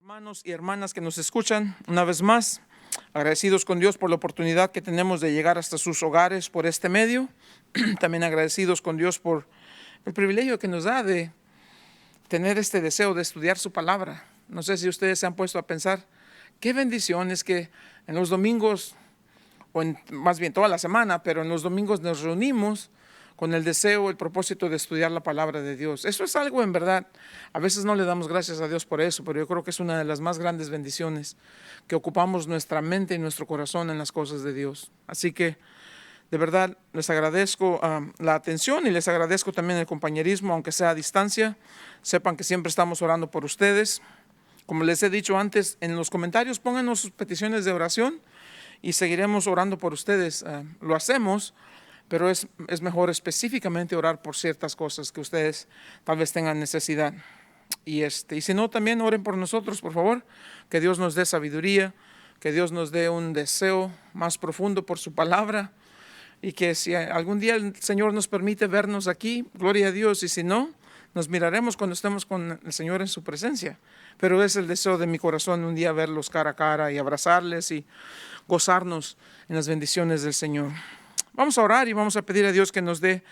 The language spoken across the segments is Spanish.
Hermanos y hermanas que nos escuchan, una vez más, agradecidos con Dios por la oportunidad que tenemos de llegar hasta sus hogares por este medio. También agradecidos con Dios por el privilegio que nos da de tener este deseo de estudiar su palabra. No sé si ustedes se han puesto a pensar, qué bendición es que en los domingos, más bien toda la semana, pero en los domingos nos reunimos con el deseo, el propósito de estudiar la palabra de Dios. Eso es algo, en verdad, a veces no le damos gracias a Dios por eso, pero yo creo que es una de las más grandes bendiciones, que ocupamos nuestra mente y nuestro corazón en las cosas de Dios. Así que, de verdad, les agradezco la atención y les agradezco también el compañerismo, aunque sea a distancia. Sepan que siempre estamos orando por ustedes. Como les he dicho antes, en los comentarios pónganos sus peticiones de oración y seguiremos orando por ustedes. Lo hacemos, pero es mejor específicamente orar por ciertas cosas que ustedes tal vez tengan necesidad. Y si no, también oren por nosotros, por favor, que Dios nos dé sabiduría, que Dios nos dé un deseo más profundo por su palabra, y que si algún día el Señor nos permite vernos aquí, gloria a Dios, y si no, nos miraremos cuando estemos con el Señor en su presencia. Pero es el deseo de mi corazón un día verlos cara a cara y abrazarles y gozarnos en las bendiciones del Señor. Vamos a orar y vamos a pedir a Dios que nos dé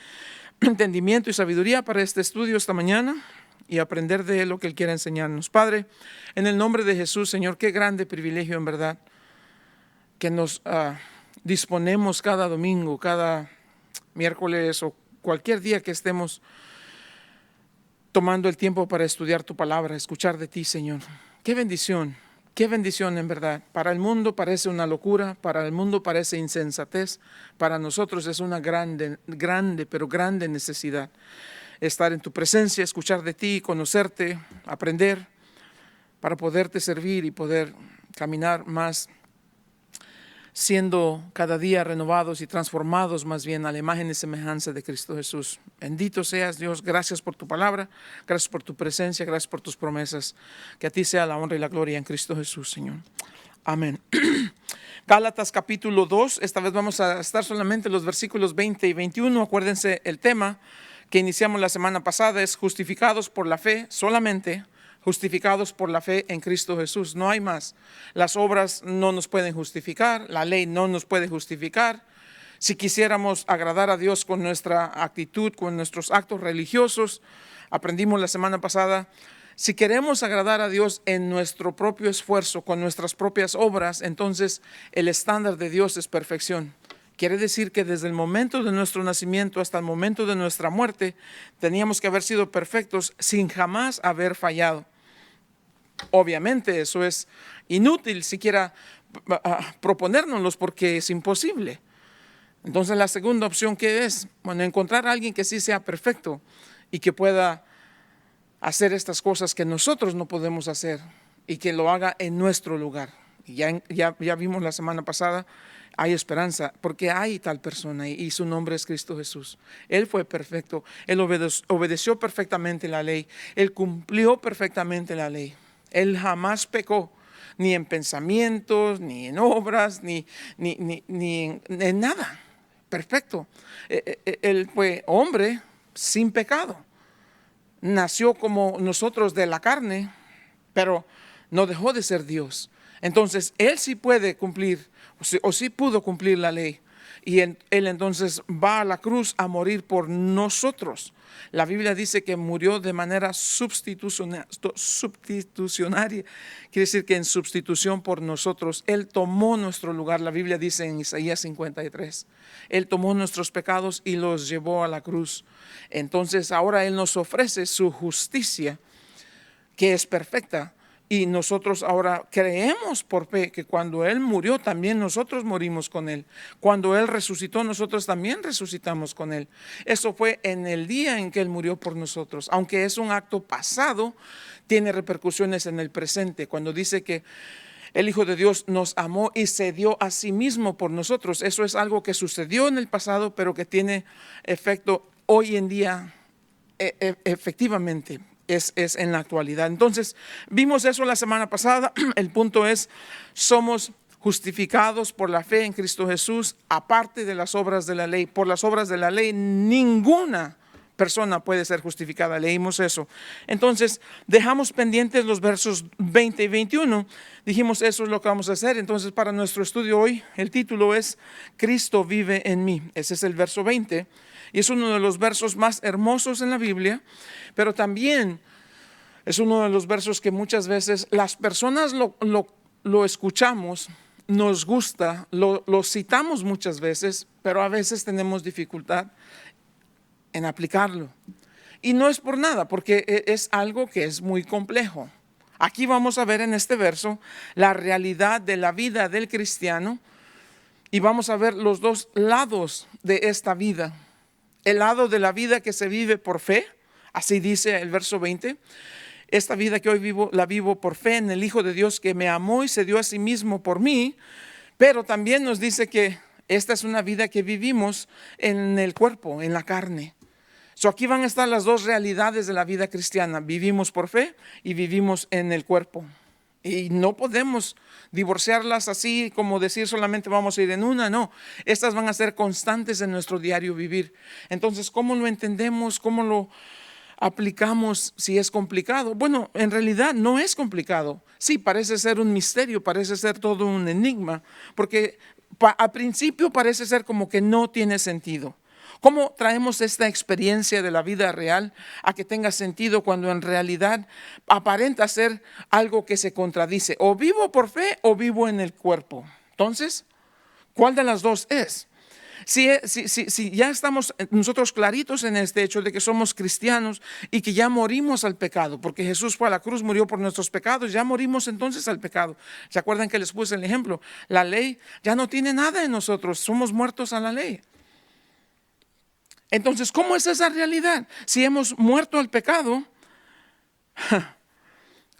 entendimiento y sabiduría para este estudio esta mañana y aprender de lo que Él quiere enseñarnos. Padre, en el nombre de Jesús, Señor, qué grande privilegio en verdad que nos disponemos cada domingo, cada miércoles o cualquier día que estemos tomando el tiempo para estudiar tu palabra, escuchar de ti, Señor. Qué bendición en verdad. Para el mundo parece una locura, para el mundo parece insensatez, para nosotros es una grande, pero grande necesidad. Estar en tu presencia, escuchar de ti, conocerte, aprender, para poderte servir y poder caminar más, siendo cada día renovados y transformados más bien a la imagen y semejanza de Cristo Jesús. Bendito seas, Dios, gracias por tu palabra, gracias por tu presencia, gracias por tus promesas. Que a ti sea la honra y la gloria en Cristo Jesús, Señor. Amén. Gálatas capítulo 2, esta vez vamos a estar solamente en los versículos 20 y 21. Acuérdense, el tema que iniciamos la semana pasada es justificados por la fe solamente. Justificados por la fe en Cristo Jesús, no hay más. Las obras no nos pueden justificar, la ley no nos puede justificar. Si quisiéramos agradar a Dios con nuestra actitud, con nuestros actos religiosos, aprendimos la semana pasada, si queremos agradar a Dios en nuestro propio esfuerzo, con nuestras propias obras, entonces el estándar de Dios es perfección. Quiere decir que desde el momento de nuestro nacimiento hasta el momento de nuestra muerte, teníamos que haber sido perfectos sin jamás haber fallado. Obviamente eso es inútil siquiera proponérnoslos porque es imposible. Entonces la segunda opción, ¿qué es? Bueno, encontrar a alguien que sí sea perfecto y que pueda hacer estas cosas que nosotros no podemos hacer y que lo haga en nuestro lugar. Y ya vimos la semana pasada, hay esperanza porque hay tal persona y su nombre es Cristo Jesús. Él fue perfecto, Él obedeció perfectamente la ley, Él cumplió perfectamente la ley. Él jamás pecó, ni en pensamientos, ni en obras, ni en nada. Perfecto. Él fue hombre sin pecado. Nació como nosotros de la carne, pero no dejó de ser Dios. Entonces, Él sí puede cumplir, o sí pudo cumplir la ley. Y Él entonces va a la cruz a morir por nosotros. La Biblia dice que murió de manera sustitucionaria, quiere decir que en sustitución por nosotros. Él tomó nuestro lugar, la Biblia dice en Isaías 53. Él tomó nuestros pecados y los llevó a la cruz. Entonces ahora Él nos ofrece su justicia, que es perfecta. Y nosotros ahora creemos por fe que cuando Él murió, también nosotros morimos con Él. Cuando Él resucitó, nosotros también resucitamos con Él. Eso fue en el día en que Él murió por nosotros. Aunque es un acto pasado, tiene repercusiones en el presente. Cuando dice que el Hijo de Dios nos amó y se dio a sí mismo por nosotros. Eso es algo que sucedió en el pasado, pero que tiene efecto hoy en día efectivamente. Es en la actualidad. Entonces, vimos eso la semana pasada. El punto es, somos justificados por la fe en Cristo Jesús, aparte de las obras de la ley. Por las obras de la ley, ninguna persona puede ser justificada. Leímos eso. Entonces, dejamos pendientes los versos 20 y 21. Dijimos, eso es lo que vamos a hacer. Entonces, para nuestro estudio hoy, el título es Cristo vive en mí. Ese es el verso 20. Y es uno de los versos más hermosos en la Biblia, pero también es uno de los versos que muchas veces las personas lo escuchamos, nos gusta, lo citamos muchas veces, pero a veces tenemos dificultad en aplicarlo. Y no es por nada, porque es algo que es muy complejo. Aquí vamos a ver en este verso la realidad de la vida del cristiano y vamos a ver los dos lados de esta vida. El lado de la vida que se vive por fe, así dice el verso 20. Esta vida que hoy vivo, la vivo por fe en el Hijo de Dios que me amó y se dio a sí mismo por mí. Pero también nos dice que esta es una vida que vivimos en el cuerpo, en la carne. Aquí van a estar las dos realidades de la vida cristiana. Vivimos por fe y vivimos en el cuerpo. Y no podemos divorciarlas así como decir solamente vamos a ir en una. No, estas van a ser constantes en nuestro diario vivir. Entonces, ¿cómo lo entendemos? ¿Cómo lo aplicamos si es complicado? Bueno, en realidad no es complicado. Sí, parece ser un misterio, parece ser todo un enigma, porque a principio parece ser como que no tiene sentido. ¿Cómo traemos esta experiencia de la vida real a que tenga sentido cuando en realidad aparenta ser algo que se contradice? O vivo por fe o vivo en el cuerpo. Entonces, ¿cuál de las dos es? Si ya estamos nosotros claritos en este hecho de que somos cristianos y que ya morimos al pecado, porque Jesús fue a la cruz, murió por nuestros pecados, ya morimos entonces al pecado. ¿Se acuerdan que les puse el ejemplo? La ley ya no tiene nada en nosotros, somos muertos a la ley. Entonces, ¿cómo es esa realidad? Si hemos muerto al pecado,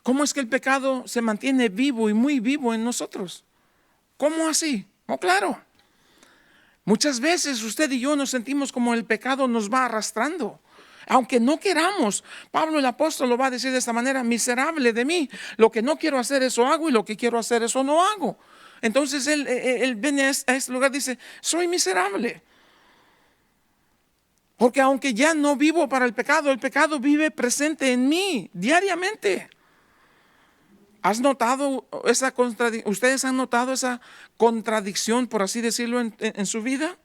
¿cómo es que el pecado se mantiene vivo y muy vivo en nosotros? ¿Cómo así? Oh, claro. Muchas veces usted y yo nos sentimos como el pecado nos va arrastrando. Aunque no queramos, Pablo el apóstol lo va a decir de esta manera: miserable de mí, lo que no quiero hacer eso hago y lo que quiero hacer eso no hago. Entonces él viene a este lugar y dice: soy miserable. Porque aunque ya no vivo para el pecado vive presente en mí diariamente. ¿Has notado esa contradicción? ¿Ustedes han notado esa contradicción, por así decirlo, en su vida?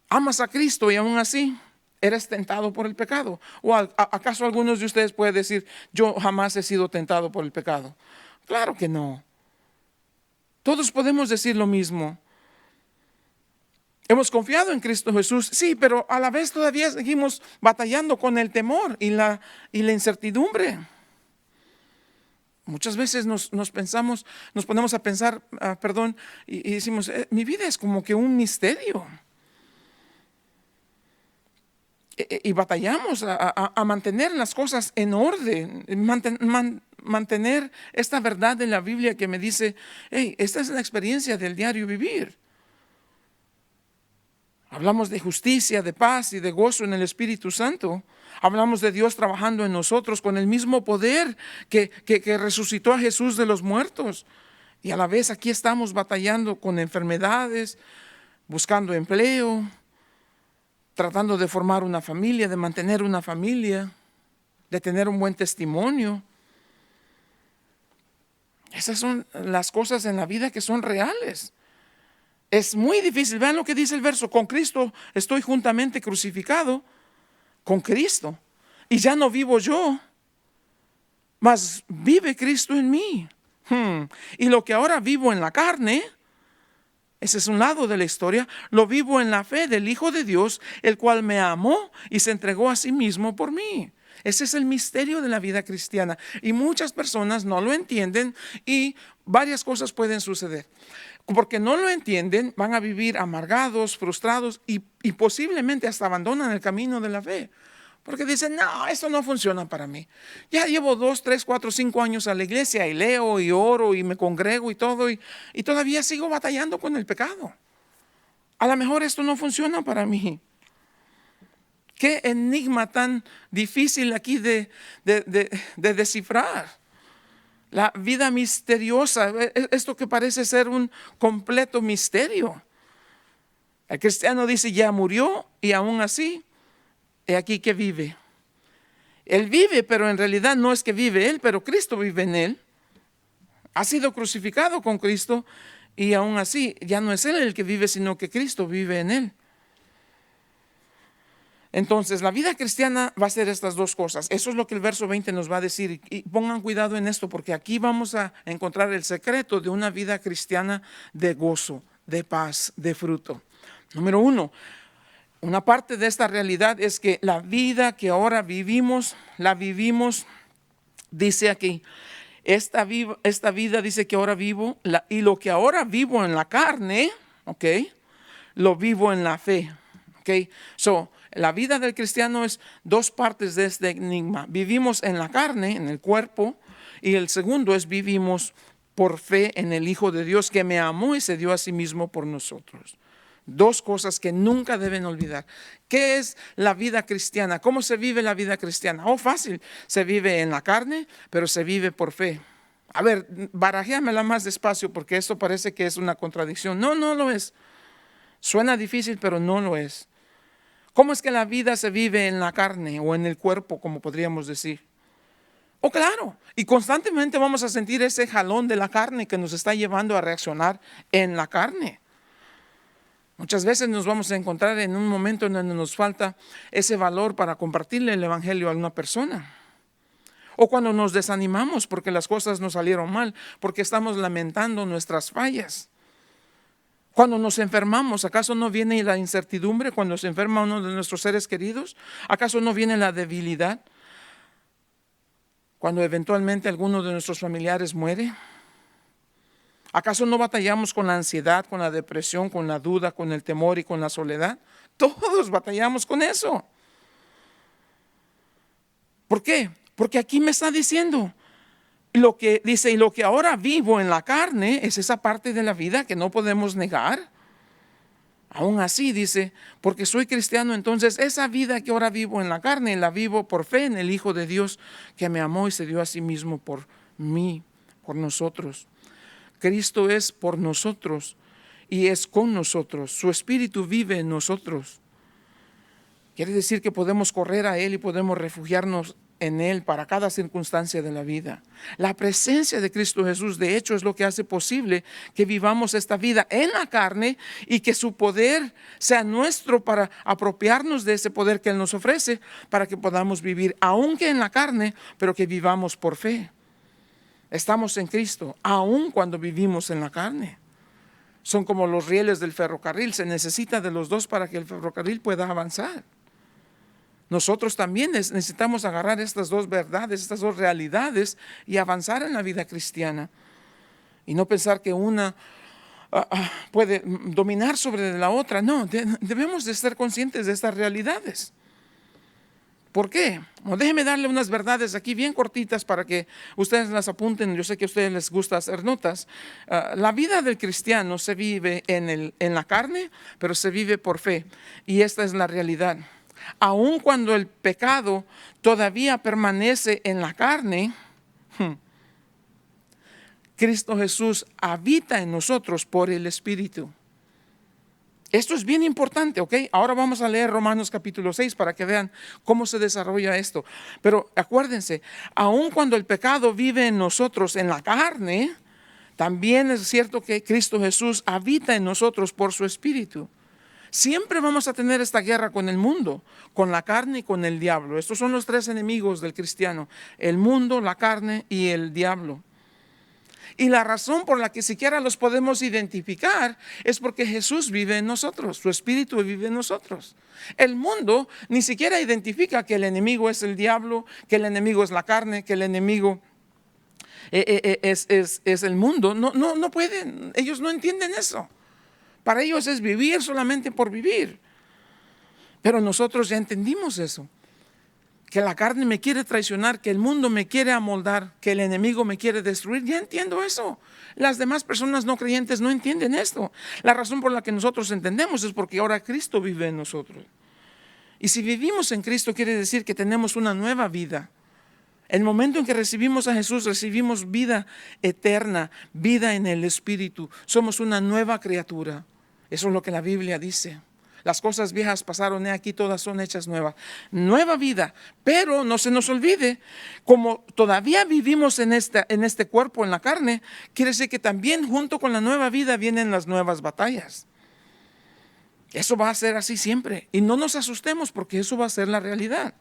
Amas a Cristo y aún así eres tentado por el pecado. ¿O acaso algunos de ustedes pueden decir: yo jamás he sido tentado por el pecado? Claro que no. Todos podemos decir lo mismo. Hemos confiado en Cristo Jesús, sí, pero a la vez todavía seguimos batallando con el temor y la incertidumbre. Muchas veces nos ponemos a pensar, y decimos: mi vida es como que un misterio. Y batallamos a mantener las cosas en orden, mantener esta verdad de la Biblia que me dice: hey, esta es la experiencia del diario vivir. Hablamos de justicia, de paz y de gozo en el Espíritu Santo. Hablamos de Dios trabajando en nosotros con el mismo poder que resucitó a Jesús de los muertos. Y a la vez aquí estamos batallando con enfermedades, buscando empleo, tratando de formar una familia, de mantener una familia, de tener un buen testimonio. Esas son las cosas en la vida que son reales. Es muy difícil. Vean lo que dice el verso: con Cristo estoy juntamente crucificado, con Cristo, y ya no vivo yo, mas vive Cristo en mí. Y lo que ahora vivo en la carne, ese es un lado de la historia, lo vivo en la fe del Hijo de Dios, el cual me amó y se entregó a sí mismo por mí. Ese es el misterio de la vida cristiana, y muchas personas no lo entienden, y varias cosas pueden suceder. Porque no lo entienden, van a vivir amargados, frustrados y posiblemente hasta abandonan el camino de la fe. Porque dicen: no, esto no funciona para mí. Ya llevo 2, 3, 4, 5 años a la iglesia y leo y oro y me congrego y todo, y todavía sigo batallando con el pecado. A lo mejor esto no funciona para mí. Qué enigma tan difícil aquí de descifrar. La vida misteriosa, esto que parece ser un completo misterio. El cristiano dice: ya murió, y aún así he aquí que vive. Él vive, pero en realidad no es que vive Él, pero Cristo vive en Él. Ha sido crucificado con Cristo y aún así ya no es Él el que vive, sino que Cristo vive en Él. Entonces, la vida cristiana va a ser estas dos cosas. Eso es lo que el verso 20 nos va a decir. Y pongan cuidado en esto, porque aquí vamos a encontrar el secreto de una vida cristiana de gozo, de paz, de fruto. Número 1, una parte de esta realidad es que la vida que ahora vivimos, la vivimos, dice aquí, esta vida dice que ahora vivo, y lo que ahora vivo en la carne, ¿ok? Lo vivo en la fe, ¿ok? La vida del cristiano es dos partes de este enigma. Vivimos en la carne, en el cuerpo, y el segundo es vivimos por fe en el Hijo de Dios que me amó y se dio a sí mismo por nosotros. Dos cosas que nunca deben olvidar. ¿Qué es la vida cristiana? ¿Cómo se vive la vida cristiana? Fácil. Se vive en la carne, pero se vive por fe. A ver, barajéamela más despacio porque esto parece que es una contradicción. No, no lo es. Suena difícil, pero no lo es. ¿Cómo es que la vida se vive en la carne o en el cuerpo, como podríamos decir? Claro, y constantemente vamos a sentir ese jalón de la carne que nos está llevando a reaccionar en la carne. Muchas veces nos vamos a encontrar en un momento en donde nos falta ese valor para compartirle el evangelio a una persona. O cuando nos desanimamos porque las cosas nos salieron mal, porque estamos lamentando nuestras fallas. Cuando nos enfermamos, ¿acaso no viene la incertidumbre cuando se enferma uno de nuestros seres queridos? ¿Acaso no viene la debilidad cuando eventualmente alguno de nuestros familiares muere? ¿Acaso no batallamos con la ansiedad, con la depresión, con la duda, con el temor y con la soledad? Todos batallamos con eso. ¿Por qué? Porque aquí me está diciendo lo que dice, y lo que ahora vivo en la carne es esa parte de la vida que no podemos negar. Aún así dice, porque soy cristiano, entonces esa vida que ahora vivo en la carne, la vivo por fe en el Hijo de Dios que me amó y se dio a sí mismo por mí, por nosotros. Cristo es por nosotros y es con nosotros. Su Espíritu vive en nosotros. Quiere decir que podemos correr a Él y podemos refugiarnos en Él para cada circunstancia de la vida. La presencia de Cristo Jesús, de hecho, es lo que hace posible que vivamos esta vida en la carne y que su poder sea nuestro para apropiarnos de ese poder que Él nos ofrece para que podamos vivir, aunque en la carne, pero que vivamos por fe. Estamos en Cristo, aun cuando vivimos en la carne. Son como los rieles del ferrocarril, se necesita de los dos para que el ferrocarril pueda avanzar. Nosotros también necesitamos agarrar estas dos verdades, estas dos realidades y avanzar en la vida cristiana. Y no pensar que una puede dominar sobre la otra. No, debemos de estar conscientes de estas realidades. ¿Por qué? Déjenme darle unas verdades aquí bien cortitas para que ustedes las apunten. Yo sé que a ustedes les gusta hacer notas. La vida del cristiano se vive en la carne, pero se vive por fe. Y esta es la realidad. Aun cuando el pecado todavía permanece en la carne, Cristo Jesús habita en nosotros por el Espíritu. Esto es bien importante, ¿ok? Ahora vamos a leer Romanos capítulo 6 para que vean cómo se desarrolla esto. Pero acuérdense, aun cuando el pecado vive en nosotros en la carne, también es cierto que Cristo Jesús habita en nosotros por su Espíritu. Siempre vamos a tener esta guerra con el mundo, con la carne y con el diablo. Estos son los tres enemigos del cristiano: el mundo, la carne y el diablo. Y la razón por la que siquiera los podemos identificar es porque Jesús vive en nosotros, su Espíritu vive en nosotros. El mundo ni siquiera identifica que el enemigo es el diablo, que el enemigo es la carne, que el enemigo es el mundo. No pueden, ellos no entienden eso. Para ellos es vivir solamente por vivir. Pero nosotros ya entendimos eso. Que la carne me quiere traicionar, que el mundo me quiere amoldar, que el enemigo me quiere destruir. Ya entiendo eso. Las demás personas no creyentes no entienden esto. La razón por la que nosotros entendemos es porque ahora Cristo vive en nosotros. Y si vivimos en Cristo quiere decir que tenemos una nueva vida. El momento en que recibimos a Jesús, recibimos vida eterna, vida en el Espíritu. Somos una nueva criatura. Eso es lo que la Biblia dice. Las cosas viejas pasaron, he aquí todas son hechas nuevas. Nueva vida, pero no se nos olvide, como todavía vivimos en este cuerpo, en la carne, quiere decir que también junto con la nueva vida vienen las nuevas batallas. Eso va a ser así siempre. Y no nos asustemos porque eso va a ser la realidad.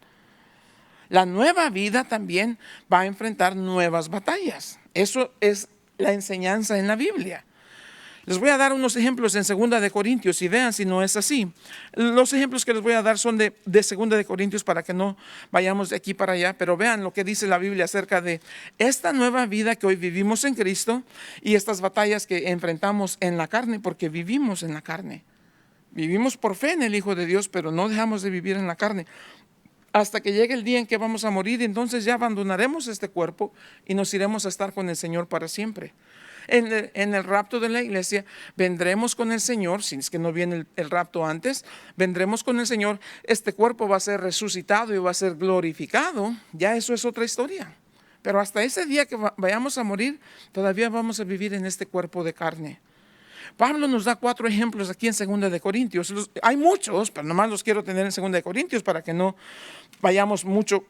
La nueva vida también va a enfrentar nuevas batallas. Eso es la enseñanza en la Biblia. Les voy a dar unos ejemplos en 2 de Corintios y vean si no es así. Los ejemplos que les voy a dar son de 2 de Corintios para que no vayamos de aquí para allá, pero vean lo que dice la Biblia acerca de esta nueva vida que hoy vivimos en Cristo y estas batallas que enfrentamos en la carne, porque vivimos en la carne. Vivimos por fe en el Hijo de Dios, pero no dejamos de vivir en la carne. Hasta que llegue el día en que vamos a morir, entonces ya abandonaremos este cuerpo y nos iremos a estar con el Señor para siempre. En el rapto de la iglesia, vendremos con el Señor, si es que no viene el rapto antes, vendremos con el Señor, este cuerpo va a ser resucitado y va a ser glorificado, ya eso es otra historia. Pero hasta ese día que vayamos a morir, todavía vamos a vivir en este cuerpo de carne. Pablo nos da 4 ejemplos aquí en 2 de Corintios. Hay muchos, pero nomás los quiero tener en 2 de Corintios para que no vayamos mucho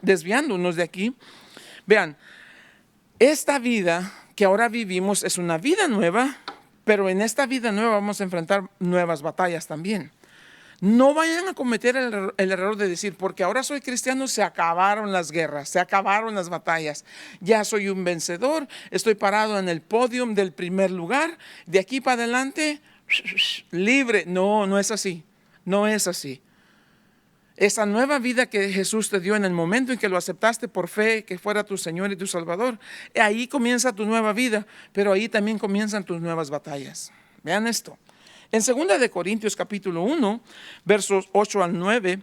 desviándonos de aquí. Vean, esta vida que ahora vivimos es una vida nueva, pero en esta vida nueva vamos a enfrentar nuevas batallas también. No vayan a cometer el error de decir, porque ahora soy cristiano, se acabaron las guerras, se acabaron las batallas. Ya soy un vencedor, estoy parado en el podio del primer lugar. De aquí para adelante, libre. No, no es así. No es así. Esa nueva vida que Jesús te dio en el momento en que lo aceptaste por fe, que fuera tu Señor y tu Salvador, ahí comienza tu nueva vida, pero ahí también comienzan tus nuevas batallas. Vean esto. En 2 de Corintios capítulo 1, versos 8 al 9,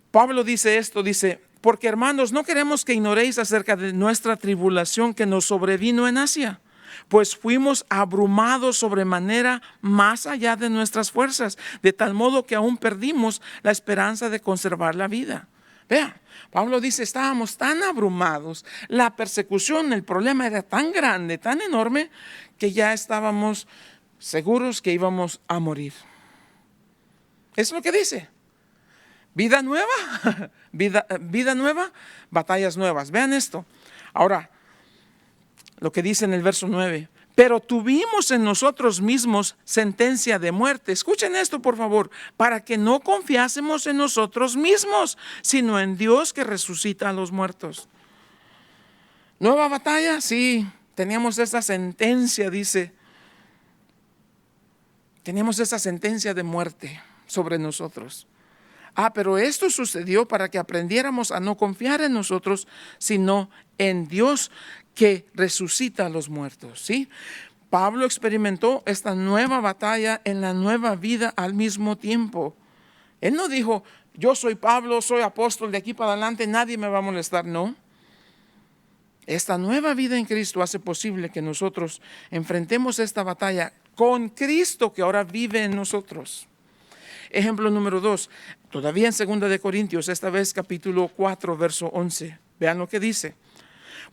Pablo dice esto, dice, porque hermanos, no queremos que ignoréis acerca de nuestra tribulación que nos sobrevino en Asia, pues fuimos abrumados sobremanera más allá de nuestras fuerzas, de tal modo que aún perdimos la esperanza de conservar la vida. Vean, Pablo dice, estábamos tan abrumados, la persecución, el problema era tan grande, tan enorme, que ya estábamos seguros que íbamos a morir. Es lo que dice. Vida nueva, vida nueva, batallas nuevas. Vean esto. Ahora, lo que dice en el verso 9. Pero tuvimos en nosotros mismos sentencia de muerte. Escuchen esto, por favor. Para que no confiásemos en nosotros mismos, sino en Dios que resucita a los muertos. Nueva batalla, sí. Teníamos esa sentencia, dice. Teníamos esa sentencia de muerte sobre nosotros. Pero esto sucedió para que aprendiéramos a no confiar en nosotros, sino en Dios que resucita a los muertos. ¿Sí? Pablo experimentó esta nueva batalla en la nueva vida al mismo tiempo. Él no dijo, yo soy Pablo, soy apóstol, de aquí para adelante nadie me va a molestar. No. Esta nueva vida en Cristo hace posible que nosotros enfrentemos esta batalla con Cristo que ahora vive en nosotros. Ejemplo número 2, todavía en 2 de Corintios, esta vez capítulo 4, verso 11. Vean lo que dice.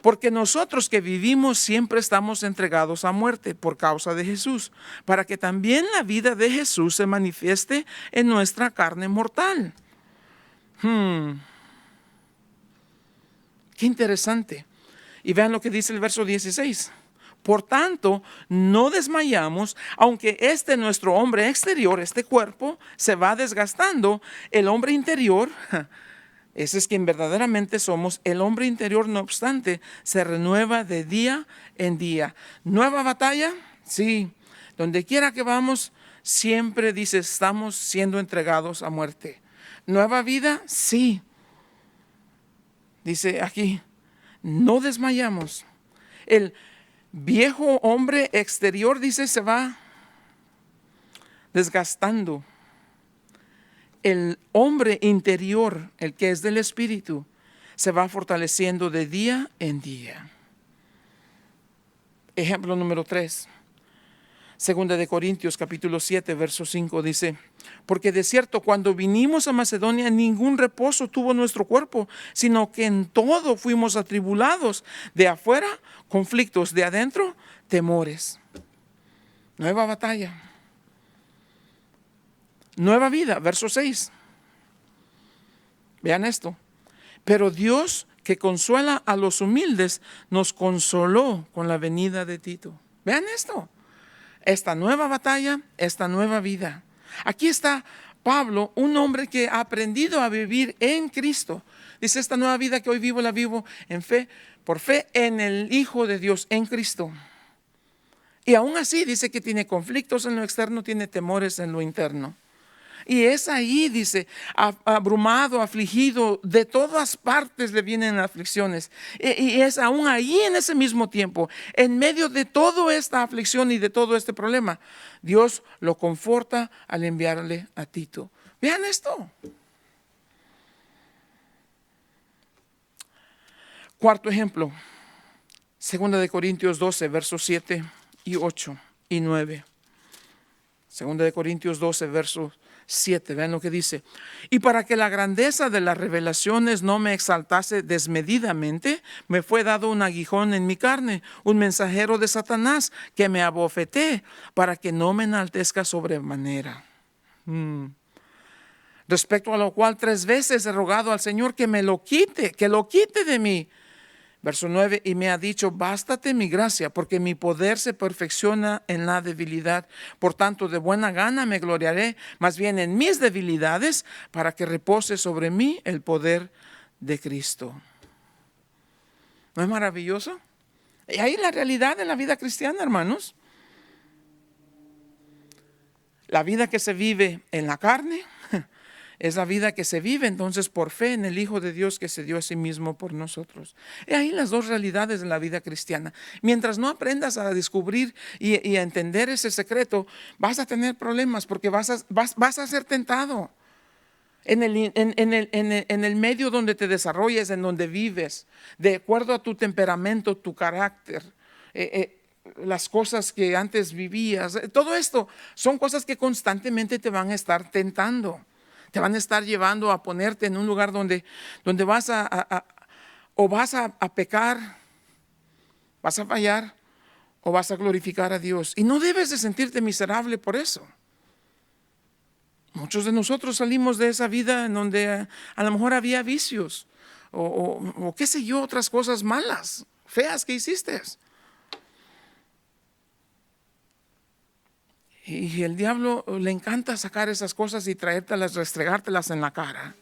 Porque nosotros que vivimos siempre estamos entregados a muerte por causa de Jesús, para que también la vida de Jesús se manifieste en nuestra carne mortal. Qué interesante. Y vean lo que dice el verso 16. Por tanto, no desmayamos, aunque nuestro hombre exterior, este cuerpo, se va desgastando. El hombre interior, ese es quien verdaderamente somos, el hombre interior, no obstante, se renueva de día en día. ¿Nueva batalla? Sí. Donde quiera que vamos, siempre dice, estamos siendo entregados a muerte. ¿Nueva vida? Sí. Dice aquí, no desmayamos. El viejo hombre exterior, dice, se va desgastando. El hombre interior, el que es del Espíritu, se va fortaleciendo de día en día. Ejemplo número 3. 2 de Corintios capítulo 7, verso 5 dice, porque de cierto cuando vinimos a Macedonia ningún reposo tuvo nuestro cuerpo, sino que en todo fuimos atribulados, de afuera conflictos, de adentro temores. Nueva batalla. Nueva vida, verso 6. Vean esto. Pero Dios, que consuela a los humildes, nos consoló con la venida de Tito. Vean esto. Esta nueva batalla, esta nueva vida. Aquí está Pablo, un hombre que ha aprendido a vivir en Cristo. Dice, esta nueva vida que hoy vivo, la vivo en fe, por fe en el Hijo de Dios, en Cristo. Y aún así dice que tiene conflictos en lo externo, tiene temores en lo interno. Y es ahí, dice, abrumado, afligido, de todas partes le vienen aflicciones. Y es aún ahí en ese mismo tiempo, en medio de toda esta aflicción y de todo este problema, Dios lo conforta al enviarle a Tito. Vean esto. Cuarto ejemplo, 2 Corintios 12, versos 7 y 8 y 9. 2 Corintios 12, versos 7, vean lo que dice. Y para que la grandeza de las revelaciones no me exaltase desmedidamente, me fue dado un aguijón en mi carne, un mensajero de Satanás que me abofeté para que no me enaltezca sobremanera. Respecto a lo cual 3 veces he rogado al Señor que me lo quite, que lo quite de mí. Verso 9, y me ha dicho, bástate mi gracia, porque mi poder se perfecciona en la debilidad. Por tanto, de buena gana me gloriaré, más bien en mis debilidades, para que repose sobre mí el poder de Cristo. ¿No es maravilloso? Y ahí la realidad de la vida cristiana, hermanos. La vida que se vive en la carne es la vida que se vive entonces por fe en el Hijo de Dios que se dio a sí mismo por nosotros. Y ahí las dos realidades de la vida cristiana. Mientras no aprendas a descubrir y a entender ese secreto, vas a tener problemas porque vas a ser tentado en el medio donde te desarrolles, en donde vives, de acuerdo a tu temperamento, tu carácter, las cosas que antes vivías. Todo esto son cosas que constantemente te van a estar tentando. Te van a estar llevando a ponerte en un lugar donde vas a pecar, vas a fallar o vas a glorificar a Dios. Y no debes de sentirte miserable por eso. Muchos de nosotros salimos de esa vida en donde a lo mejor había vicios o qué sé yo, otras cosas malas, feas que hiciste. Y el diablo le encanta sacar esas cosas y traértelas, restregártelas en la cara.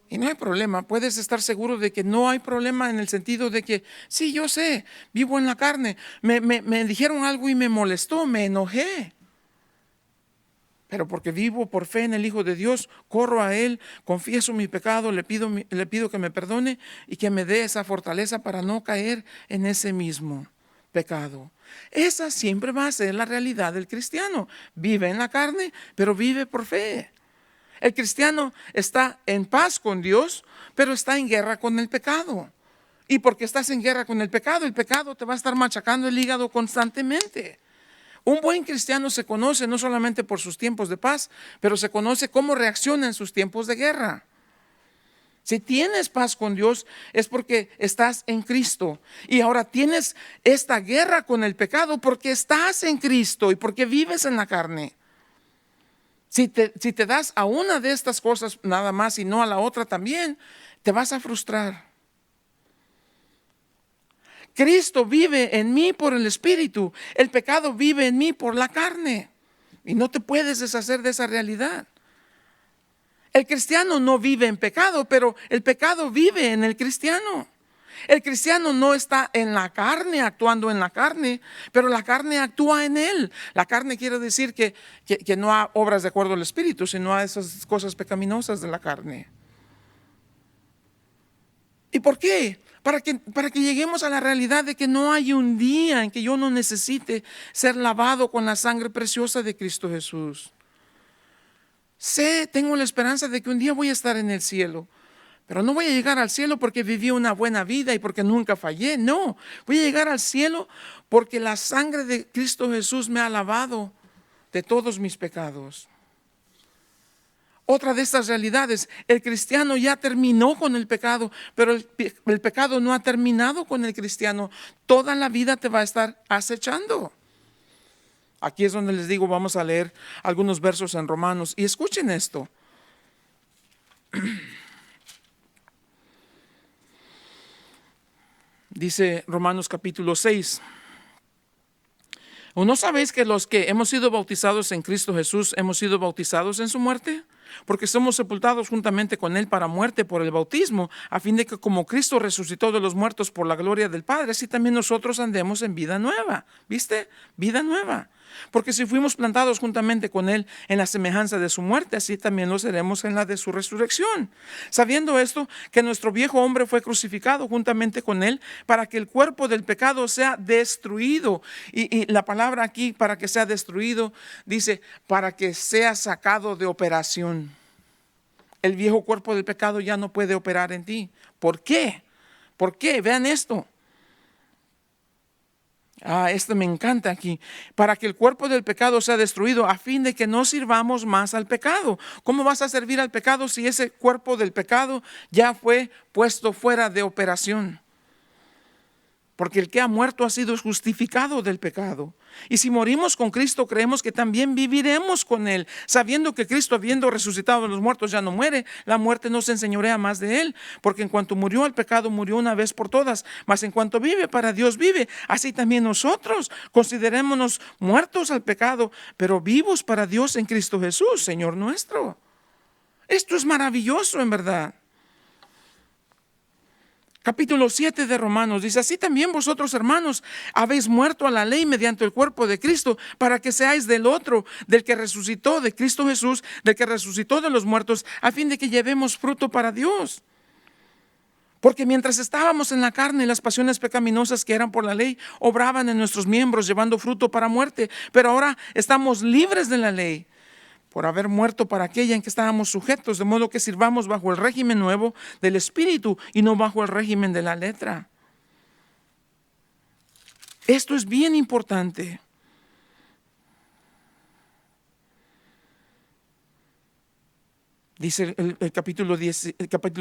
Y no hay problema, puedes estar seguro de que no hay problema en el sentido de que, sí, yo sé, vivo en la carne, me dijeron algo y me molestó, me enojé. Pero porque vivo por fe en el Hijo de Dios, corro a Él, confieso mi pecado, le pido que me perdone y que me dé esa fortaleza para no caer en ese mismo pecado. Esa siempre va a ser la realidad del cristiano. Vive en la carne, pero vive por fe. El cristiano está en paz con Dios, pero está en guerra con el pecado. Y porque estás en guerra con el pecado te va a estar machacando el hígado constantemente. Un buen cristiano se conoce no solamente por sus tiempos de paz, pero se conoce cómo reacciona en sus tiempos de guerra. Si tienes paz con Dios es porque estás en Cristo. Y ahora tienes esta guerra con el pecado porque estás en Cristo y porque vives en la carne. Si te das a una de estas cosas nada más y no a la otra también, te vas a frustrar. Cristo vive en mí por el Espíritu. El pecado vive en mí por la carne. Y no te puedes deshacer de esa realidad. El cristiano no vive en pecado, pero el pecado vive en el cristiano. El cristiano no está en la carne, actuando en la carne, pero la carne actúa en él. La carne quiere decir que no hay obras de acuerdo al Espíritu, sino a esas cosas pecaminosas de la carne. ¿Y por qué? Para que lleguemos a la realidad de que no hay un día en que yo no necesite ser lavado con la sangre preciosa de Cristo Jesús. Tengo la esperanza de que un día voy a estar en el cielo, pero no voy a llegar al cielo porque viví una buena vida y porque nunca fallé. No, voy a llegar al cielo porque la sangre de Cristo Jesús me ha lavado de todos mis pecados. Otra de estas realidades, el cristiano ya terminó con el pecado, pero el pecado no ha terminado con el cristiano. Toda la vida te va a estar acechando. Aquí es donde les digo, vamos a leer algunos versos en Romanos. Y escuchen esto. Dice Romanos capítulo 6. ¿O no sabéis que los que hemos sido bautizados en Cristo Jesús hemos sido bautizados en su muerte? Porque somos sepultados juntamente con Él para muerte por el bautismo, a fin de que como Cristo resucitó de los muertos por la gloria del Padre, así también nosotros andemos en vida nueva. ¿Viste? Vida nueva. Porque si fuimos plantados juntamente con Él en la semejanza de su muerte, así también lo seremos en la de su resurrección. Sabiendo esto, que nuestro viejo hombre fue crucificado juntamente con Él para que el cuerpo del pecado sea destruido. Y la palabra aquí, para que sea destruido, dice, para que sea sacado de operación. El viejo cuerpo del pecado ya no puede operar en ti. ¿Por qué? ¿Por qué? Vean esto. Esto me encanta aquí. Para que el cuerpo del pecado sea destruido, a fin de que no sirvamos más al pecado. ¿Cómo vas a servir al pecado si ese cuerpo del pecado ya fue puesto fuera de operación? Porque el que ha muerto ha sido justificado del pecado. Y si morimos con Cristo, creemos que también viviremos con Él, sabiendo que Cristo, habiendo resucitado de los muertos, ya no muere. La muerte no se enseñorea más de Él, porque en cuanto murió al pecado, murió una vez por todas. Mas en cuanto vive, para Dios vive. Así también nosotros considerémonos muertos al pecado, pero vivos para Dios en Cristo Jesús, Señor nuestro. Esto es maravilloso, en verdad. Capítulo 7 de Romanos dice, así también vosotros, hermanos, habéis muerto a la ley mediante el cuerpo de Cristo, para que seáis del otro, del que resucitó, de Cristo Jesús, del que resucitó de los muertos, a fin de que llevemos fruto para Dios. Porque mientras estábamos en la carne, las pasiones pecaminosas que eran por la ley obraban en nuestros miembros, llevando fruto para muerte. Pero ahora estamos libres de la ley, por haber muerto para aquella en que estábamos sujetos, de modo que sirvamos bajo el régimen nuevo del Espíritu y no bajo el régimen de la letra. Esto es bien importante. Dice el capítulo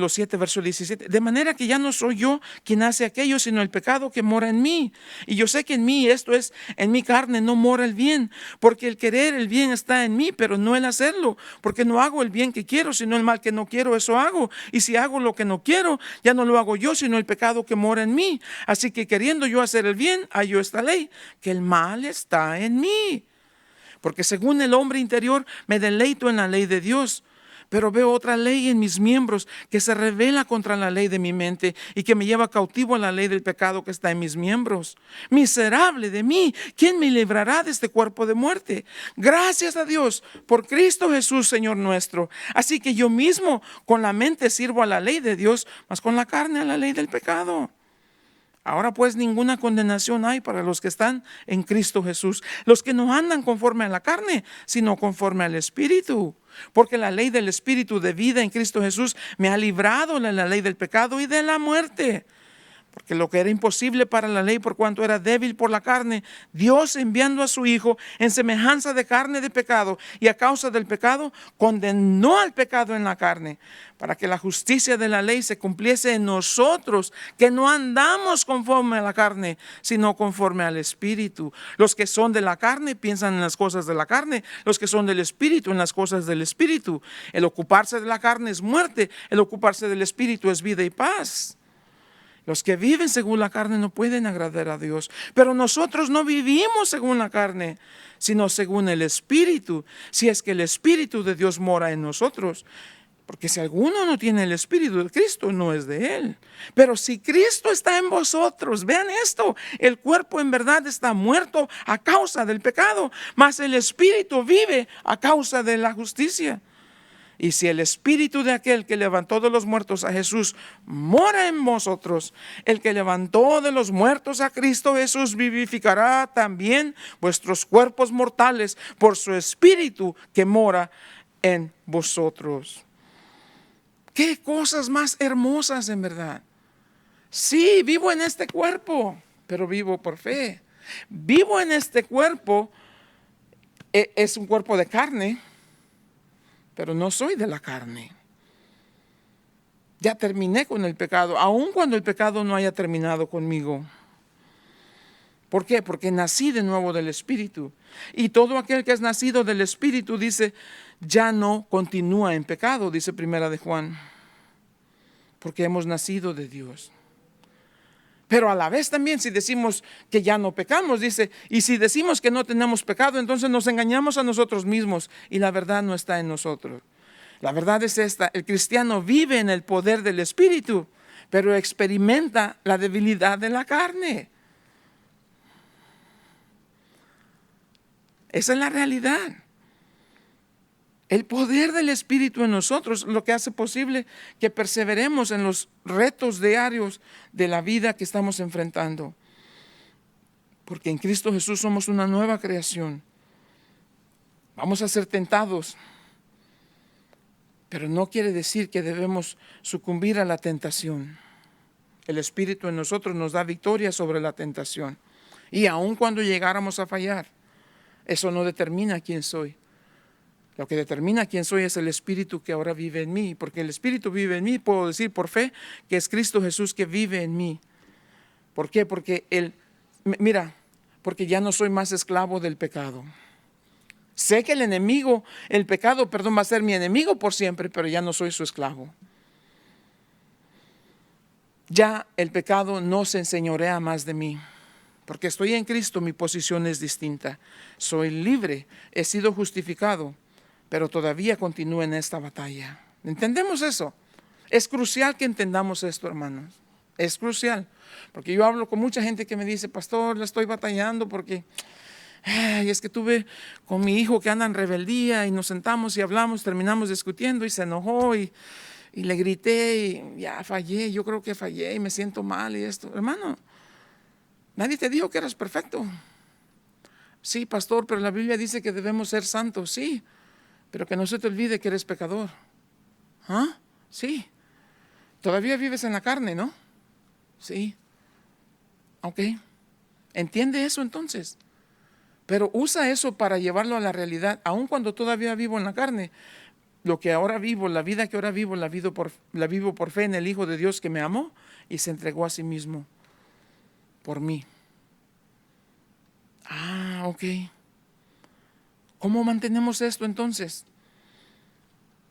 7, verso 17. De manera que ya no soy yo quien hace aquello, sino el pecado que mora en mí. Y yo sé que en mí, esto es, en mi carne no mora el bien. Porque el querer el bien está en mí, pero no el hacerlo. Porque no hago el bien que quiero, sino el mal que no quiero, eso hago. Y si hago lo que no quiero, ya no lo hago yo, sino el pecado que mora en mí. Así que queriendo yo hacer el bien, hallo esta ley, que el mal está en mí. Porque según el hombre interior, me deleito en la ley de Dios. Pero veo otra ley en mis miembros que se revela contra la ley de mi mente y que me lleva cautivo a la ley del pecado que está en mis miembros. Miserable de mí, ¿quién me librará de este cuerpo de muerte? Gracias a Dios por Cristo Jesús, Señor nuestro. Así que yo mismo con la mente sirvo a la ley de Dios, mas con la carne a la ley del pecado. Ahora pues ninguna condenación hay para los que están en Cristo Jesús, los que no andan conforme a la carne, sino conforme al Espíritu. Porque la ley del Espíritu de vida en Cristo Jesús me ha librado de la ley del pecado y de la muerte. Porque lo que era imposible para la ley por cuanto era débil por la carne, Dios enviando a su Hijo en semejanza de carne de pecado y a causa del pecado condenó al pecado en la carne, para que la justicia de la ley se cumpliese en nosotros, que no andamos conforme a la carne, sino conforme al Espíritu. Los que son de la carne piensan en las cosas de la carne, los que son del Espíritu en las cosas del Espíritu. El ocuparse de la carne es muerte, el ocuparse del Espíritu es vida y paz. Los que viven según la carne no pueden agradar a Dios, pero nosotros no vivimos según la carne, sino según el Espíritu, si es que el Espíritu de Dios mora en nosotros. Porque si alguno no tiene el Espíritu de Cristo, no es de Él. Pero si Cristo está en vosotros, vean esto, el cuerpo en verdad está muerto a causa del pecado, mas el Espíritu vive a causa de la justicia. Y si el Espíritu de aquel que levantó de los muertos a Jesús mora en vosotros, el que levantó de los muertos a Cristo Jesús vivificará también vuestros cuerpos mortales por su Espíritu que mora en vosotros. Qué cosas más hermosas en verdad. Sí, vivo en este cuerpo, pero vivo por fe. Vivo en este cuerpo, es un cuerpo de carne, pero no soy de la carne. Ya terminé con el pecado, aun cuando el pecado no haya terminado conmigo. ¿Por qué? Porque nací de nuevo del Espíritu. Y todo aquel que es nacido del Espíritu, dice, ya no continúa en pecado, dice Primera de Juan. Porque hemos nacido de Dios. Pero a la vez también, si decimos que ya no pecamos, dice, y si decimos que no tenemos pecado, entonces nos engañamos a nosotros mismos y la verdad no está en nosotros. La verdad es esta: el cristiano vive en el poder del Espíritu, pero experimenta la debilidad de la carne. Esa es la realidad. El poder del Espíritu en nosotros lo que hace posible que perseveremos en los retos diarios de la vida que estamos enfrentando. Porque en Cristo Jesús somos una nueva creación. Vamos a ser tentados, pero no quiere decir que debemos sucumbir a la tentación. El Espíritu en nosotros nos da victoria sobre la tentación. Y aun cuando llegáramos a fallar, eso no determina quién soy. Lo que determina quién soy es el Espíritu que ahora vive en mí. Porque el Espíritu vive en mí, puedo decir por fe que es Cristo Jesús que vive en mí. ¿Por qué? Porque porque ya no soy más esclavo del pecado. Sé que el pecado, va a ser mi enemigo por siempre, pero ya no soy su esclavo. Ya el pecado no se enseñorea más de mí. Porque estoy en Cristo, mi posición es distinta. Soy libre, he sido justificado, pero todavía continúo en esta batalla. ¿Entendemos eso? Es crucial que entendamos esto, hermanos. Es crucial. Porque yo hablo con mucha gente que me dice, pastor, le estoy batallando porque es que tuve con mi hijo que anda en rebeldía y nos sentamos y hablamos, terminamos discutiendo y se enojó y le grité y ya fallé, yo creo que fallé y me siento mal y esto. Hermano, nadie te dijo que eras perfecto. Sí, pastor, pero la Biblia dice que debemos ser santos, sí. Pero que no se te olvide que eres pecador. ¿Ah? Sí. Todavía vives en la carne, ¿no? Sí. Ok. Entiende eso entonces. Pero usa eso para llevarlo a la realidad. Aun cuando todavía vivo en la carne, lo que ahora vivo, la vida que ahora vivo, la vivo por fe en el Hijo de Dios que me amó y se entregó a sí mismo por mí. Ah, ok. ¿Cómo mantenemos esto entonces?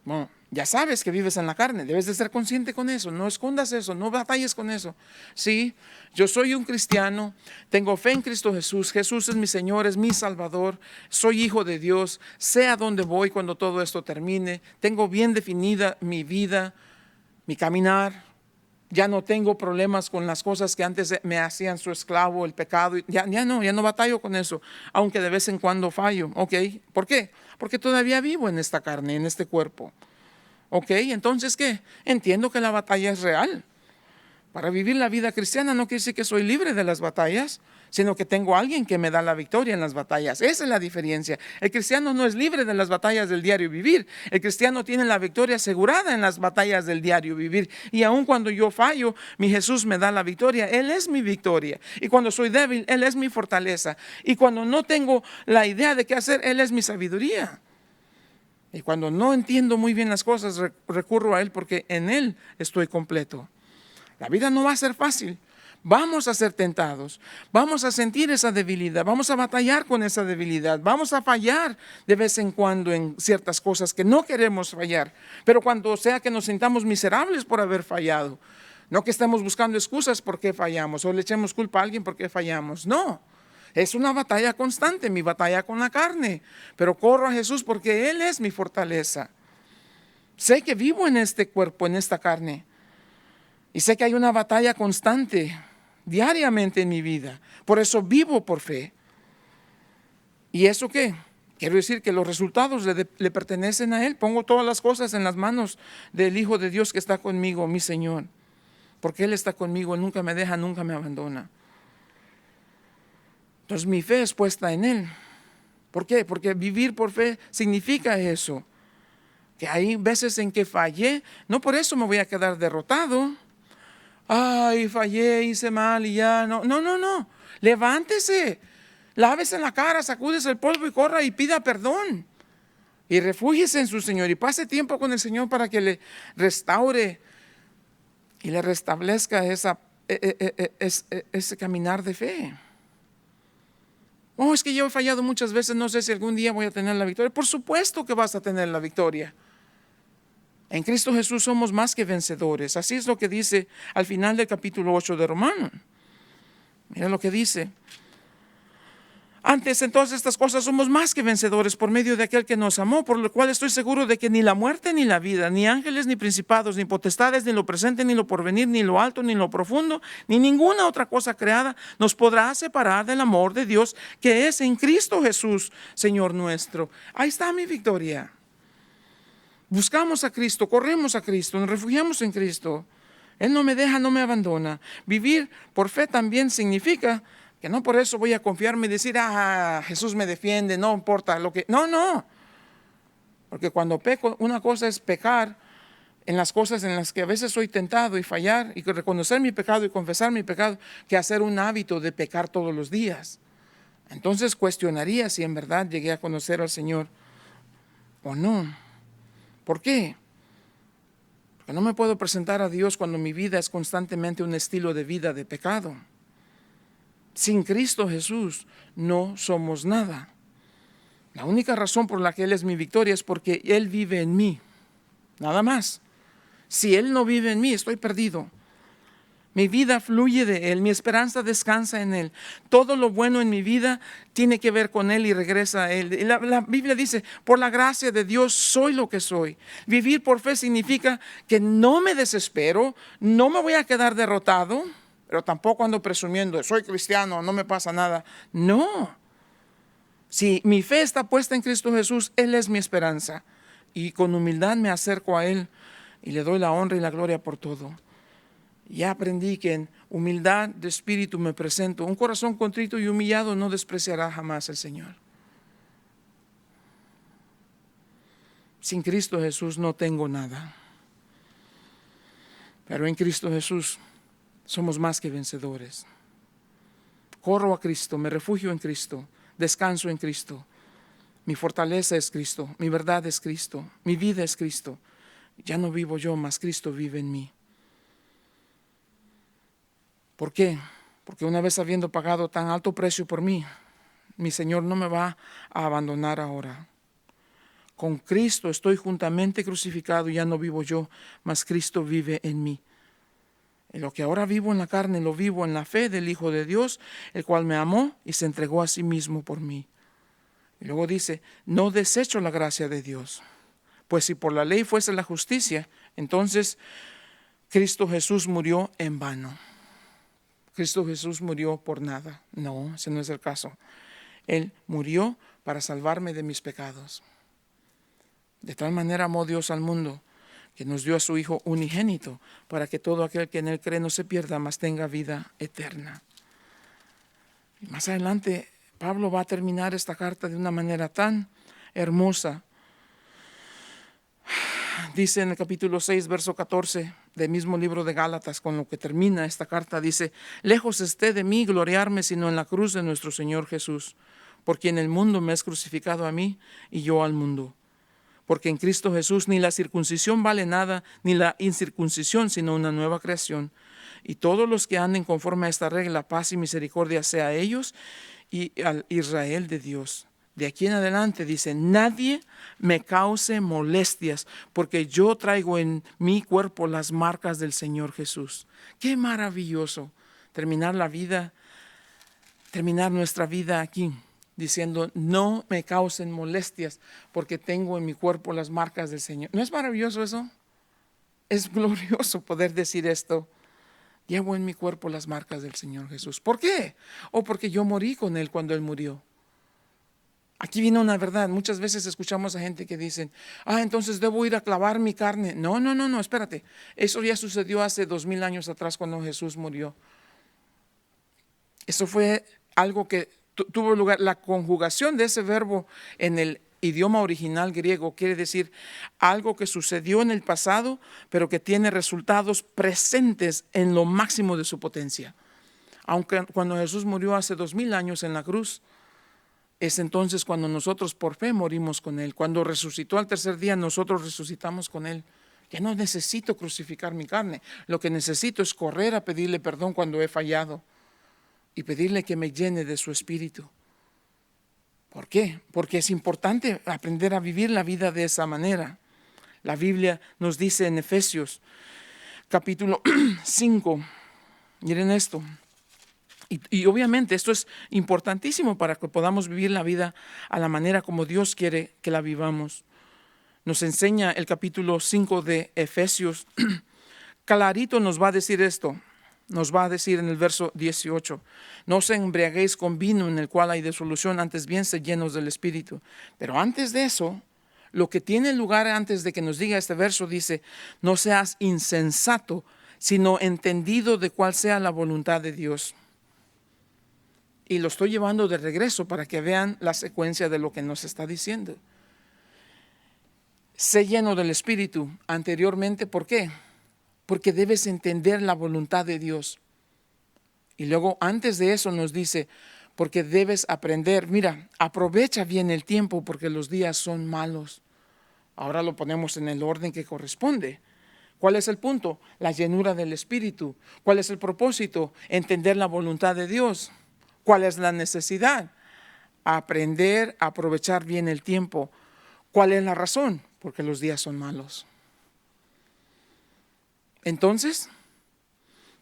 Bueno, ya sabes que vives en la carne, debes de ser consciente con eso, no escondas eso, no batalles con eso. Sí, yo soy un cristiano, tengo fe en Cristo Jesús, Jesús es mi Señor, es mi Salvador, soy hijo de Dios, sé a dónde voy cuando todo esto termine, tengo bien definida mi vida, mi caminar. Ya no tengo problemas con las cosas que antes me hacían su esclavo, el pecado. Ya no batallo con eso, aunque de vez en cuando fallo. ¿Ok? ¿Por qué? Porque todavía vivo en esta carne, en este cuerpo. ¿Ok? Entonces, ¿qué? Entiendo que la batalla es real. Para vivir la vida cristiana no quiere decir que soy libre de las batallas, sino que tengo a alguien que me da la victoria en las batallas. Esa es la diferencia. El cristiano no es libre de las batallas del diario vivir. El cristiano tiene la victoria asegurada en las batallas del diario vivir. Y aun cuando yo fallo, mi Jesús me da la victoria. Él es mi victoria. Y cuando soy débil, Él es mi fortaleza. Y cuando no tengo la idea de qué hacer, Él es mi sabiduría. Y cuando no entiendo muy bien las cosas, recurro a Él porque en Él estoy completo. La vida no va a ser fácil. Vamos a ser tentados. Vamos a sentir esa debilidad. Vamos a batallar con esa debilidad. Vamos a fallar de vez en cuando en ciertas cosas que no queremos fallar. Pero cuando sea que nos sintamos miserables por haber fallado. No que estemos buscando excusas por qué fallamos o le echemos culpa a alguien por qué fallamos. No. Es una batalla constante, mi batalla con la carne. Pero corro a Jesús porque Él es mi fortaleza. Sé que vivo en este cuerpo, en esta carne. Y sé que hay una batalla constante, diariamente en mi vida. Por eso vivo por fe. ¿Y eso qué? Quiero decir que los resultados le pertenecen a Él. Pongo todas las cosas en las manos del Hijo de Dios que está conmigo, mi Señor. Porque Él está conmigo, Él nunca me deja, nunca me abandona. Entonces mi fe es puesta en Él. ¿Por qué? Porque vivir por fe significa eso. Que hay veces en que fallé, no por eso me voy a quedar derrotado. Ay, fallé, hice mal y ya, no. Levántese, lávese en la cara, sacúdese el polvo y corra y pida perdón. Y refúgiese en su Señor y pase tiempo con el Señor para que le restaure y le restablezca ese caminar de fe. Oh, es que yo he fallado muchas veces, no sé si algún día voy a tener la victoria. Por supuesto que vas a tener la victoria. En Cristo Jesús somos más que vencedores. Así es lo que dice al final del capítulo 8 de Romanos. Mira lo que dice. Antes, en todas estas cosas somos más que vencedores por medio de aquel que nos amó, por lo cual estoy seguro de que ni la muerte ni la vida, ni ángeles ni principados, ni potestades, ni lo presente, ni lo porvenir, ni lo alto, ni lo profundo, ni ninguna otra cosa creada nos podrá separar del amor de Dios que es en Cristo Jesús, Señor nuestro. Ahí está mi victoria. Buscamos a Cristo, corremos a Cristo, nos refugiamos en Cristo. Él no me deja, no me abandona. Vivir por fe también significa que no por eso voy a confiarme y decir, Jesús me defiende, no importa lo que... No. Porque cuando peco, una cosa es pecar en las cosas en las que a veces soy tentado y fallar y reconocer mi pecado y confesar mi pecado, que hacer un hábito de pecar todos los días. Entonces cuestionaría si en verdad llegué a conocer al Señor o no. ¿Por qué? Porque no me puedo presentar a Dios cuando mi vida es constantemente un estilo de vida de pecado. Sin Cristo Jesús no somos nada. La única razón por la que Él es mi victoria es porque Él vive en mí. Nada más. Si Él no vive en mí, estoy perdido. Mi vida fluye de Él, mi esperanza descansa en Él. Todo lo bueno en mi vida tiene que ver con Él y regresa a Él. La Biblia dice, por la gracia de Dios soy lo que soy. Vivir por fe significa que no me desespero, no me voy a quedar derrotado, pero tampoco ando presumiendo, soy cristiano, no me pasa nada. No. Si mi fe está puesta en Cristo Jesús, Él es mi esperanza. Y con humildad me acerco a Él y le doy la honra y la gloria por todo. Ya aprendí que en humildad de espíritu me presento. Un corazón contrito y humillado no despreciará jamás al Señor. Sin Cristo Jesús no tengo nada. Pero en Cristo Jesús somos más que vencedores. Corro a Cristo, me refugio en Cristo, descanso en Cristo. Mi fortaleza es Cristo, mi verdad es Cristo, mi vida es Cristo. Ya no vivo yo, mas Cristo vive en mí. ¿Por qué? Porque una vez habiendo pagado tan alto precio por mí, mi Señor no me va a abandonar ahora. Con Cristo estoy juntamente crucificado y ya no vivo yo, mas Cristo vive en mí. Y lo que ahora vivo en la carne, lo vivo en la fe del Hijo de Dios, el cual me amó y se entregó a sí mismo por mí. Y luego dice, no desecho la gracia de Dios, pues si por la ley fuese la justicia, entonces Cristo Jesús murió en vano. Cristo Jesús murió por nada. No, ese no es el caso. Él murió para salvarme de mis pecados. De tal manera amó Dios al mundo, que nos dio a su Hijo unigénito, para que todo aquel que en Él cree no se pierda, mas tenga vida eterna. Y más adelante, Pablo va a terminar esta carta de una manera tan hermosa. Dice en el capítulo 6, verso 14 del mismo libro de Gálatas, con lo que termina esta carta, dice, lejos esté de mí gloriarme, sino en la cruz de nuestro Señor Jesús, por quien el mundo me es crucificado a mí y yo al mundo. Porque en Cristo Jesús ni la circuncisión vale nada, ni la incircuncisión, sino una nueva creación. Y todos los que anden conforme a esta regla, paz y misericordia sea a ellos y al Israel de Dios. De aquí en adelante dice, nadie me cause molestias, porque yo traigo en mi cuerpo las marcas del Señor Jesús. Qué maravilloso terminar nuestra vida aquí, diciendo, no me causen molestias, porque tengo en mi cuerpo las marcas del Señor. ¿No es maravilloso eso? Es glorioso poder decir esto. Llevo en mi cuerpo las marcas del Señor Jesús. ¿Por qué? Porque yo morí con Él cuando Él murió. Aquí viene una verdad. Muchas veces escuchamos a gente que dicen, entonces debo ir a clavar mi carne. No, espérate. Eso ya sucedió hace 2000 años atrás cuando Jesús murió. Eso fue algo que tuvo lugar. La conjugación de ese verbo en el idioma original griego quiere decir algo que sucedió en el pasado, pero que tiene resultados presentes en lo máximo de su potencia. Aunque cuando Jesús murió hace 2000 años en la cruz, es entonces cuando nosotros por fe morimos con Él. Cuando resucitó al tercer día, nosotros resucitamos con Él. Ya no necesito crucificar mi carne. Lo que necesito es correr a pedirle perdón cuando he fallado y pedirle que me llene de su espíritu. ¿Por qué? Porque es importante aprender a vivir la vida de esa manera. La Biblia nos dice en Efesios capítulo 5, miren esto, y obviamente esto es importantísimo para que podamos vivir la vida a la manera como Dios quiere que la vivamos. Nos enseña el capítulo 5 de Efesios, clarito nos va a decir esto, nos va a decir en el verso 18, no os embriaguéis con vino en el cual hay disolución, antes bien sed llenos del Espíritu. Pero antes de eso, lo que tiene lugar antes de que nos diga este verso dice, no seas insensato, sino entendido de cuál sea la voluntad de Dios. Y lo estoy llevando de regreso para que vean la secuencia de lo que nos está diciendo. Sé lleno del Espíritu anteriormente, ¿por qué? Porque debes entender la voluntad de Dios. Y luego antes de eso nos dice, porque debes aprender, mira, aprovecha bien el tiempo porque los días son malos. Ahora lo ponemos en el orden que corresponde. ¿Cuál es el punto? La llenura del Espíritu. ¿Cuál es el propósito? Entender la voluntad de Dios. ¿Cuál es la necesidad? Aprender a aprovechar bien el tiempo. ¿Cuál es la razón? Porque los días son malos. Entonces,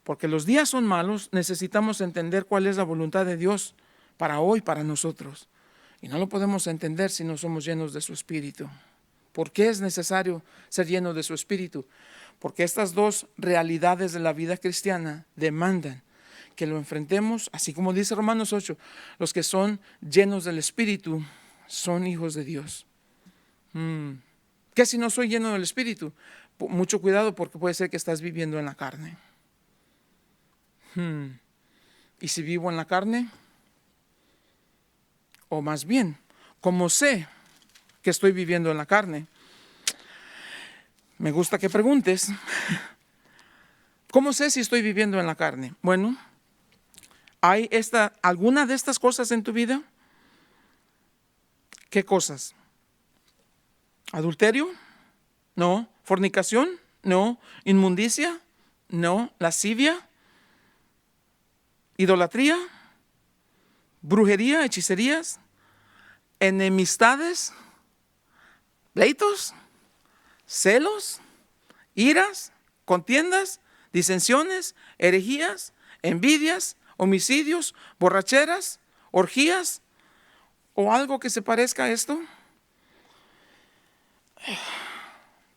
porque los días son malos, necesitamos entender cuál es la voluntad de Dios para hoy, para nosotros. Y no lo podemos entender si no somos llenos de su Espíritu. ¿Por qué es necesario ser lleno de su Espíritu? Porque estas dos realidades de la vida cristiana demandan que lo enfrentemos, así como dice Romanos 8, los que son llenos del Espíritu son hijos de Dios. ¿Qué si no soy lleno del Espíritu? Mucho cuidado porque puede ser que estás viviendo en la carne. ¿Y si vivo en la carne? O más bien, ¿cómo sé que estoy viviendo en la carne? Me gusta que preguntes. ¿Cómo sé si estoy viviendo en la carne? Bueno, ¿hay alguna de estas cosas en tu vida? ¿Qué cosas? ¿Adulterio? No. ¿Fornicación? No. ¿Inmundicia? No. ¿Lascivia? ¿Idolatría? ¿Brujería? ¿Hechicerías? ¿Enemistades? ¿Pleitos? ¿Celos? ¿Iras? ¿Contiendas? ¿Disensiones? ¿Herejías? ¿Envidias? ¿Homicidios? ¿Borracheras? ¿Orgías? ¿O algo que se parezca a esto?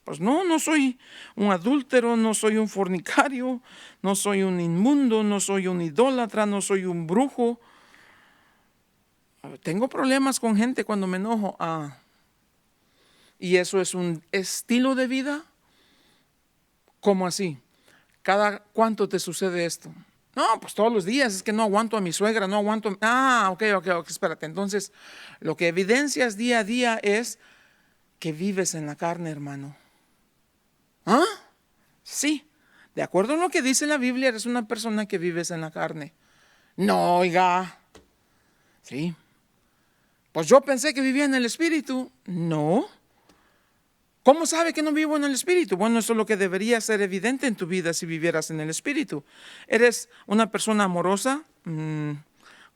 Pues no soy un adúltero, no soy un fornicario, no soy un inmundo, no soy un idólatra, no soy un brujo. Tengo problemas con gente cuando me enojo. ¿Y eso es un estilo de vida? ¿Cómo así? ¿Cada cuánto te sucede esto? No, pues todos los días, es que no aguanto a mi suegra, no aguanto. Ok, espérate. Entonces, lo que evidencias día a día es que vives en la carne, hermano. Sí, de acuerdo a lo que dice la Biblia, eres una persona que vives en la carne. No, oiga. Sí. Pues yo pensé que vivía en el Espíritu. No. ¿Cómo sabe que no vivo en el Espíritu? Bueno, eso es lo que debería ser evidente en tu vida si vivieras en el Espíritu. ¿Eres una persona amorosa?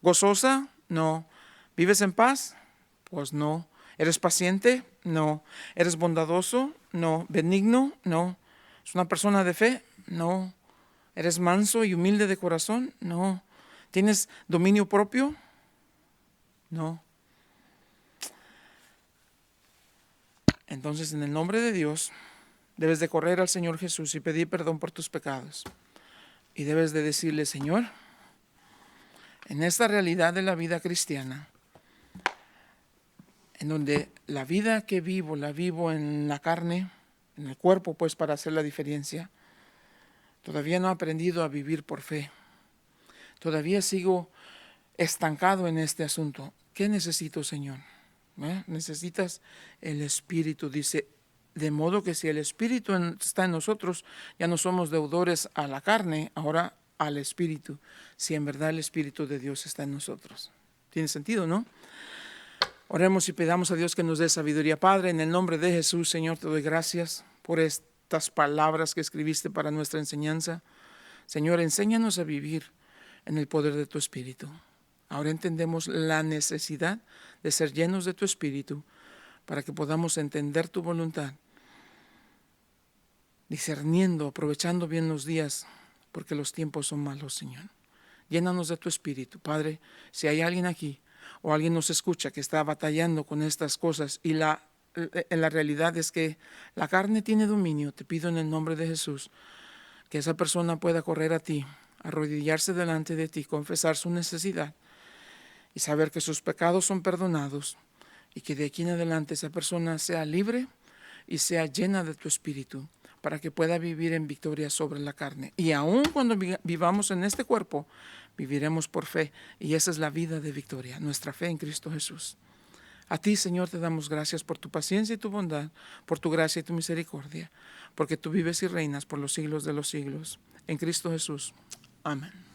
¿Gozosa? No. ¿Vives en paz? Pues no. ¿Eres paciente? No. ¿Eres bondadoso? No. ¿Benigno? No. ¿Es una persona de fe? No. ¿Eres manso y humilde de corazón? No. ¿Tienes dominio propio? No. Entonces, en el nombre de Dios, debes de correr al Señor Jesús y pedir perdón por tus pecados. Y debes de decirle, Señor, en esta realidad de la vida cristiana, en donde la vida que vivo, la vivo en la carne, en el cuerpo, pues para hacer la diferencia, todavía no he aprendido a vivir por fe. Todavía sigo estancado en este asunto. ¿Qué necesito, Señor? Necesitas el Espíritu, dice, de modo que si el Espíritu está en nosotros, ya no somos deudores a la carne, ahora al Espíritu, si en verdad el Espíritu de Dios está en nosotros. ¿Tiene sentido, no? Oremos y pedamos a Dios que nos dé sabiduría. Padre, en el nombre de Jesús, Señor, te doy gracias por estas palabras que escribiste para nuestra enseñanza. Señor, enséñanos a vivir en el poder de tu Espíritu. Ahora entendemos la necesidad de ser llenos de tu Espíritu para que podamos entender tu voluntad, discerniendo, aprovechando bien los días, porque los tiempos son malos, Señor. Llénanos de tu Espíritu. Padre, si hay alguien aquí o alguien nos escucha que está batallando con estas cosas y la realidad es que la carne tiene dominio, te pido en el nombre de Jesús que esa persona pueda correr a ti, arrodillarse delante de ti, confesar su necesidad y saber que sus pecados son perdonados y que de aquí en adelante esa persona sea libre y sea llena de tu Espíritu para que pueda vivir en victoria sobre la carne. Y aun cuando vivamos en este cuerpo, viviremos por fe, y esa es la vida de victoria, nuestra fe en Cristo Jesús. A ti, Señor, te damos gracias por tu paciencia y tu bondad, por tu gracia y tu misericordia, porque tú vives y reinas por los siglos de los siglos. En Cristo Jesús. Amén.